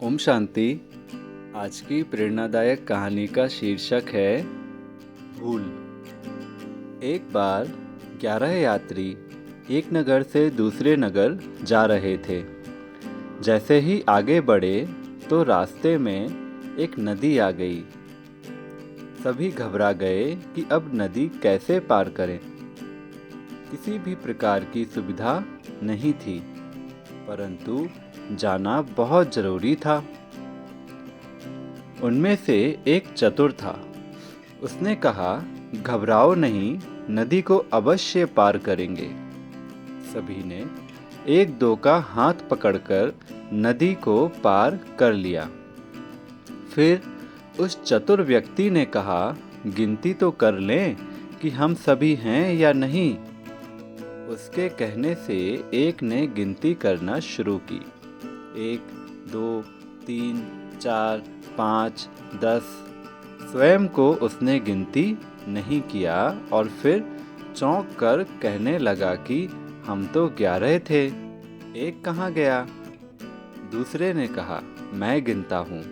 ओम शांति। आज की प्रेरणादायक कहानी का शीर्षक है भूल। एक बार 11 यात्री एक नगर से दूसरे नगर जा रहे थे। जैसे ही आगे बढ़े तो रास्ते में एक नदी आ गई। सभी घबरा गए कि अब नदी कैसे पार करें। किसी भी प्रकार की सुविधा नहीं थी, परंतु जाना बहुत जरूरी था। उनमें से एक चतुर था। उसने कहा, घबराओ नहीं, नदी को अवश्य पार करेंगे। सभी ने एक दो का हाथ पकड़कर नदी को पार कर लिया। फिर उस चतुर व्यक्ति ने कहा, गिनती तो कर लें कि हम सभी हैं या नहीं। उसके कहने से एक ने गिनती करना शुरू की। 1, 2, 3, 4, 5, 10। स्वयं को उसने गिनती नहीं किया और फिर चौंक कर कहने लगा कि हम तो 11 थे, एक कहाँ गया। दूसरे ने कहा, मैं गिनता हूँ।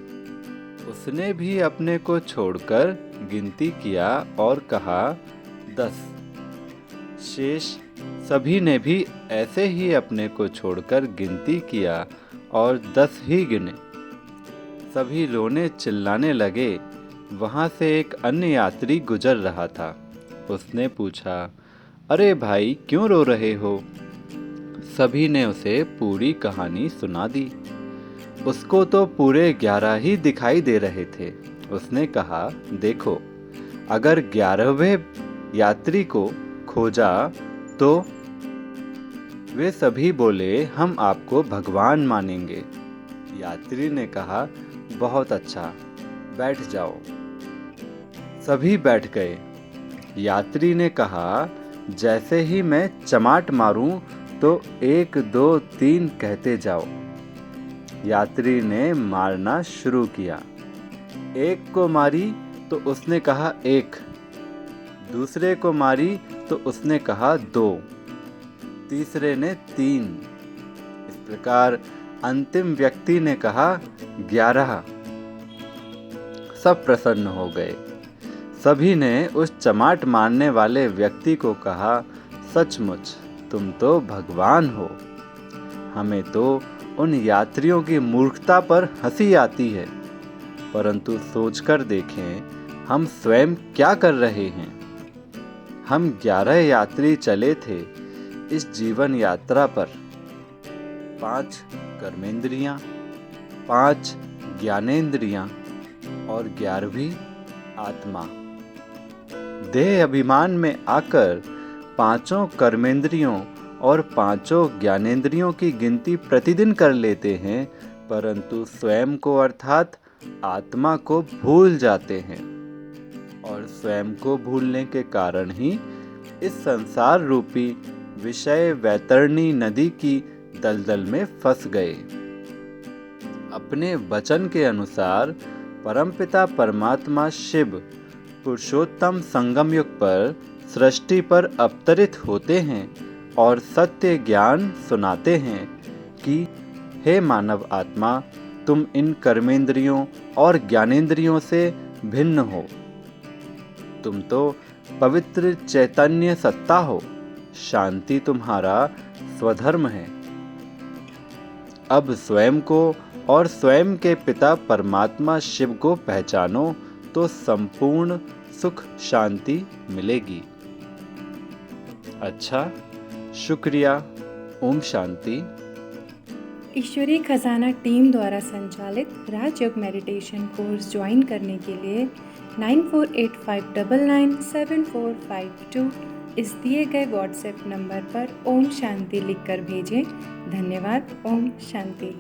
उसने भी अपने को छोड़कर गिनती किया और कहा 10। शेष सभी ने भी ऐसे ही अपने को छोड़कर गिनती किया और 10 ही गिने। सभी रोने चिल्लाने लगे। वहाँ से एक अन्य यात्री गुजर रहा था। उसने पूछा, अरे भाई, क्यों रो रहे हो? सभी ने उसे पूरी कहानी सुना दी। उसको तो पूरे 11 ही दिखाई दे रहे थे। उसने कहा, देखो, अगर 11वें यात्री को खोजा तो वे सभी बोले, हम आपको भगवान मानेंगे। यात्री ने कहा, बहुत अच्छा, बैठ जाओ। सभी बैठ गए। यात्री ने कहा, जैसे ही मैं चमाट मारूं तो 1, 2, 3 कहते जाओ। यात्री ने मारना शुरू किया। एक को मारी तो उसने कहा 1, दूसरे को मारी तो उसने कहा 2, तीसरे ने 3। इस प्रकार अंतिम व्यक्ति ने कहा 11। सब प्रसन्न हो गए। सभी ने उस चमाट मारने वाले व्यक्ति को कहा, सचमुच तुम तो भगवान हो। हमें तो उन यात्रियों की मूर्खता पर हंसी आती है, परंतु सोचकर देखें हम स्वयं क्या कर रहे हैं। हम 11 यात्री चले थे इस जीवन यात्रा पर। 5 कर्मेंद्रियां, 5 ज्ञानेंद्रियां और 11वीं आत्मा। देह अभिमान में आकर 5 कर्मेंद्रियों और 5 ज्ञानेंद्रियों की गिनती प्रतिदिन कर लेते हैं, परंतु स्वयं को अर्थात आत्मा को भूल जाते हैं। और स्वयं को भूलने के कारण ही इस संसार रूपी विषय वैतरणी नदी की दलदल में फंस गए। अपने वचन के अनुसार परमपिता परमात्मा शिव पुरुषोत्तम संगम युग पर सृष्टि पर अवतरित होते हैं और सत्य ज्ञान सुनाते हैं कि हे मानव आत्मा, तुम इन कर्मेंद्रियों और ज्ञानेंद्रियों से भिन्न हो। तुम तो पवित्र चैतन्य सत्ता हो। शांति तुम्हारा स्वधर्म है। अब स्वयं को और स्वयं के पिता परमात्मा शिव को पहचानो तो संपूर्ण सुख शांति मिलेगी। अच्छा, शुक्रिया। ओम शांति। ईश्वरीय खजाना टीम द्वारा संचालित राजयोग मेडिटेशन कोर्स ज्वाइन करने के लिए 9485997452 इस दिए गए व्हाट्सएप नंबर पर ओम शांति लिखकर भेजें। धन्यवाद। ओम शांति।